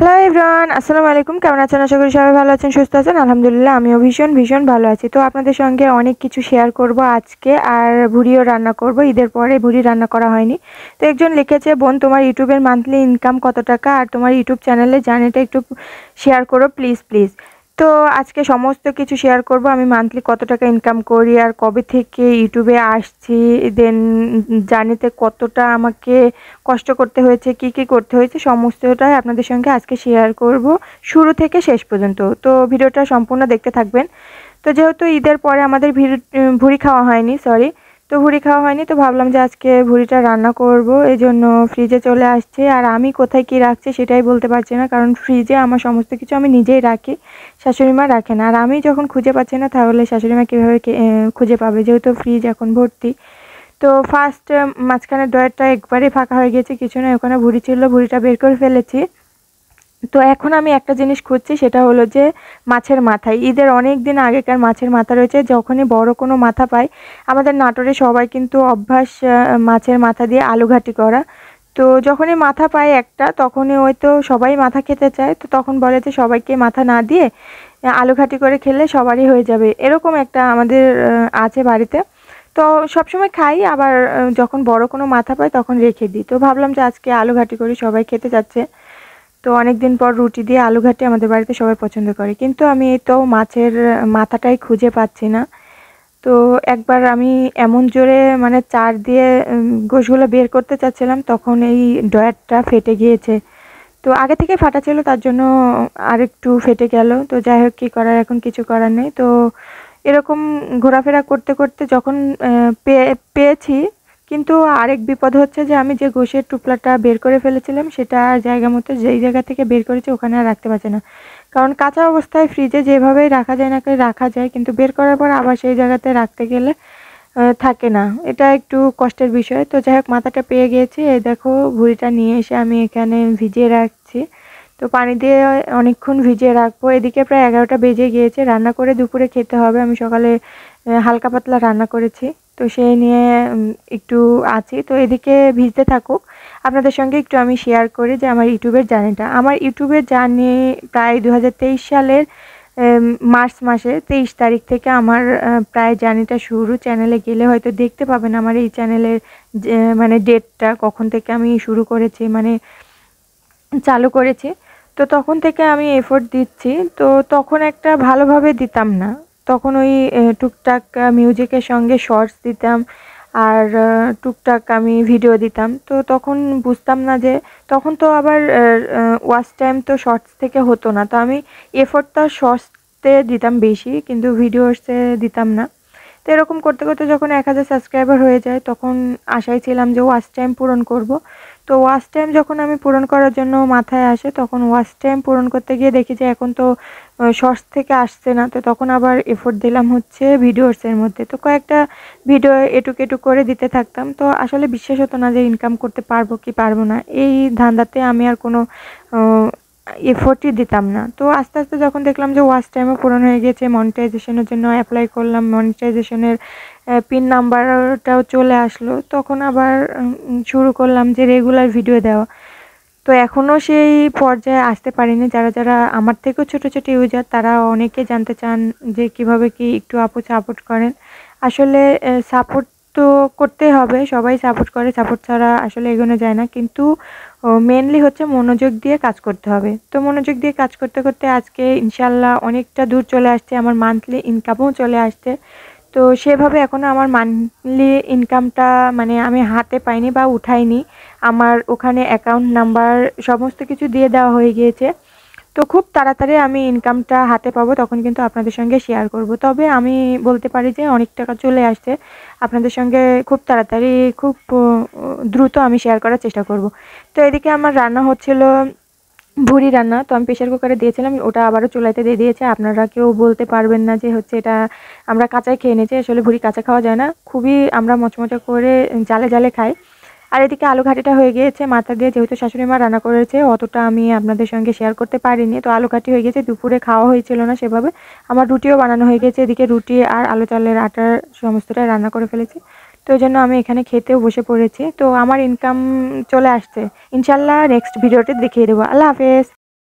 Hello everyone, আসসালামু আলাইকুম। কেমন আছেন? আশা করি সবাই ভালো আছেন, সুস্থ আছেন। আলহামদুলিল্লাহ আমিও ভীষণ ভালো আছি। তো আপনাদের সঙ্গে অনেক কিছু শেয়ার করব আজকে, আর ভুড়িও রান্না করব। ঈদের পরে ভুড়ি রান্না করা হয়নি। তো একজন লিখেছে, বোন তোমার ইউটিউবের মান্থলি ইনকাম কত টাকা, আর তোমার ইউটিউব চ্যানেলে জার্নিটা একটু শেয়ার করো প্লিজ। তো আজকে সমস্ত কিছু শেয়ার করব, আমি মান্থলি কত টাকা ইনকাম করি, আর কবে থেকে ইউটিউবে আসছি, দেন জার্নিতে কতটা আমাকে কষ্ট করতে হয়েছে, কি করতে হয়েছে, সমস্তটাই আপনাদের সঙ্গে আজকে শেয়ার করব শুরু থেকে শেষ পর্যন্ত। তো ভিডিওটা সম্পূর্ণ দেখতে থাকবেন। তো যেহেতু ঈদের পরে আমাদের ভুড়ি খাওয়া হয়নি, তো ভাবলাম যে আজকে ভুড়িটা রান্না করব। এই জন্য ফ্রিজে চলে আসছে, আর আমি কোথায় কি রাখছি সেটাই বলতে পারছি না, কারণ ফ্রিজে আমার সমস্ত কিছু আমি নিজেই রাখি, শাশুড়ি মা রাখে না। আর আমি যখন খুঁজে পাচ্ছি না, তাহলে শাশুড়ি মা কীভাবে খুঁজে পাবে, যেহেতু ফ্রিজ এখন ভর্তি। তো ফার্স্ট মাঝখানের ড্রয়ারটা একবারে ফাঁকা হয়ে গেছে, কিছু না, ওখানে ভুড়ি ছিল, ভুড়িটা বের করে ফেলেছি। তো এখন আমি একটা জিনিস খুঁজছি, সেটা হলো যে মাছের মাথায়, ঈদের অনেক দিন আগেকার মাছের মাথা রয়েছে। যখনই বড় কোনো মাথা পাই, আমাদের নাটোরে সবাই কিন্তু অভ্যাস মাছের মাথা দিয়ে আলু ঘাটি করা। তো যখনই মাথা পাই একটা, তখনই হয়তো সবাই মাথা খেতে চায়, তো তখন বলে যে সবাইকে মাথা না দিয়ে আলু ঘাটি করে খেলে সবারই হয়ে যাবে, এরকম একটা আমাদের আছে বাড়িতে। তো সবসময় খাই, আবার যখন বড় কোনো মাথা পাই তখন রেখে দিই। তো ভাবলাম যে আজকে আলু ঘাটি করি, সবাই খেতে যাচ্ছে। তো অনেক দিন পর রুটি দিয়ে আলু ঘাটি আমাদের বাড়িতে সবাই পছন্দ করে, কিন্তু আমি এই তো মাছের মাথাটাই খুঁজে পাচ্ছি না। তো একবার আমি এমন জোরে মানে চার দিয়ে গোশগুলো বের করতে চাচ্ছিলাম, তখন এই ড্রয়ারটা ফেটে গিয়েছে। তো আগে থেকে ফাটা ছিল, তার জন্য আরেকটু ফেটে গেল। তো যাই হোক, কী করার, এখন কিছু করার নেই। তো এরকম ঘোরাফেরা করতে যখন পেয়েছি, কিন্তু আরেক বিপদ হচ্ছে যে আমি যে গোশের টুকরাটা বের করে ফেলেছিলাম, সেটা জায়গা মতো যেই জায়গা থেকে বের করেছি ওখানে আর রাখতে পারছি না। কারণ কাঁচা অবস্থায় ফ্রিজে যেভাবেই রাখা যায় না রাখা যায়, কিন্তু বের করার পর আবার সেই জায়গাতে রাখতে গেলে থাকে না, এটা একটু কষ্টের বিষয়। তো যাই হোক, মাথাটা পেয়ে গিয়েছি। এই দেখো, ভুড়িটা নিয়ে এসে আমি এখানে ভিজিয়ে রাখছি। তো পানি দিয়ে অনেকক্ষণ ভিজিয়ে রাখবো। এদিকে প্রায় 11টা বেজে গিয়েছে, রান্না করে দুপুরে খেতে হবে। আমি সকালে হালকা পাতলা রান্না করেছি, তো সেই নিয়ে একটু আছি। তো এদিকে ভিজতে থাকুক, আপনাদের সঙ্গে একটু আমি শেয়ার করি যে আমার ইউটিউবের জার্নিটা। আমার ইউটিউবের জার্নি প্রায় 2023 সালের মার্চ মাসে 23 তারিখ থেকে আমার প্রায় জার্নিটা শুরু। চ্যানেলে গেলে হয়তো দেখতে পাবেন আমার এই চ্যানেলের মানে ডেটটা, কখন থেকে আমি শুরু করেছি, মানে চালু করেছি। তো তখন থেকে আমি এফোর্ট দিচ্ছি। তো তখন একটা ভালোভাবে দিতাম না, তখন ওই টুকটাক মিউজিকের সঙ্গে শর্টস দিতাম, আর টুকটাক আমি ভিডিও দিতাম। তো তখন বুঝতাম না যে, তখন তো আবার ওয়াচ টাইম তো শর্টস থেকে হতো না, তো আমি এফোর্টটা শর্টসতে দিতাম বেশি, কিন্তু ভিডিওসে দিতাম না। তো এরকম করতে যখন 1000 সাবস্ক্রাইবার হয়ে যায়, তখন আশায় ছিলাম যে ওয়াচ টাইম পূরণ করব। তো ওয়াচ টাইম যখন আমি পূরণ করার জন্য মাথায় আসে, তখন ওয়াচ টাইম পূরণ করতে গিয়ে দেখি যে এখন তো শর্টস থেকে আসছে না। তো তখন আবার এফোর্ট দিলাম হচ্ছে ভিডিওসের মধ্যে। তো কয়েকটা ভিডিও এটুক করে দিতে থাকতাম। তো আসলে বিশ্বাস হতো না যে ইনকাম করতে পারবো কি পারবো না, এই ধান্দাতে আমি আর কোনো এফোর্টই দিতাম না। তো আস্তে যখন দেখলাম যে ওয়াচ টাইমও পূরণ হয়ে গেছে, মনিটাইজেশনের জন্য অ্যাপ্লাই করলাম, মনিটাইজেশনের পিন নাম্বারটাও চলে আসলো, তখন আবার শুরু করলাম যে রেগুলার ভিডিও দেওয়া। তো এখনও সেই পর্যায়ে আসতে পারিনি। যারা আমার থেকেও ছোটো ইউজার, তারা অনেকে জানতে চান যে কিভাবে কি একটু আপু সাপোর্ট করেন। আসলে সাপোর্ট তো করতেই হবে, সবাই সাপোর্ট করে, সাপোর্ট ছাড়া আসলে এগোনো যায় না। কিন্তু মেনলি হচ্ছে মনোযোগ দিয়ে কাজ করতে হবে। তো মনোযোগ দিয়ে কাজ করতে আজকে ইনশাল্লাহ অনেকটা দূর চলে আসছে, আমার মান্থলি ইনকামও চলে আসছে। তো সেভাবে এখনও আমার মান্থলি ইনকামটা মানে আমি হাতে পাইনি বা উঠাইনি। আমার ওখানে অ্যাকাউন্ট নাম্বার সমস্ত কিছু দিয়ে দেওয়া হয়ে গিয়েছে। তো খুব তাড়াতাড়ি আমি ইনকামটা হাতে পাবো, তখন কিন্তু আপনাদের সঙ্গে শেয়ার করব। তবে আমি বলতে পারি যে অনেক টাকা চলে আসছে, আপনাদের সঙ্গে খুব তাড়াতাড়ি খুব দ্রুত আমি শেয়ার করার চেষ্টা করব। তো এদিকে আমার রান্না হচ্ছিল ভুড়ি রান্না। তো আমি প্রেশার কুকারে দিয়েছিলাম, ওটা আবারও চুলাইতে দিয়ে দিয়েছে। আপনারা কেউ বলতে পারবেন না যে হচ্ছে এটা আমরা কাঁচাই খেয়ে নিয়েছি, আসলে ভুড়ি কাঁচা খাওয়া যায় না, খুবই আমরা মচমচা করে জালে খাই। আর এদিকে আলু ঘাটিটা হয়ে গিয়েছে মাথা দিয়ে, যেহেতু শাশুড়ি মা রান্না করেছে অতটা আমি আপনাদের সঙ্গে শেয়ার করতে পারিনি। তো আলু ঘাটি হয়ে গেছে, দুপুরে খাওয়া হয়েছিল না সেভাবে। আমার রুটিও বানানো হয়ে গেছে, এদিকে রুটি আর আলু চালের আটার সমস্তটাই রান্না করে ফেলেছি। তো এই জন্য আমি এখানে খেতেও বসে পড়েছি। তো আমার ইনকাম চলে আসছে, ইনশাল্লাহ নেক্সট ভিডিওতে দেখিয়ে দেবো। আল্লাহ হাফেজ।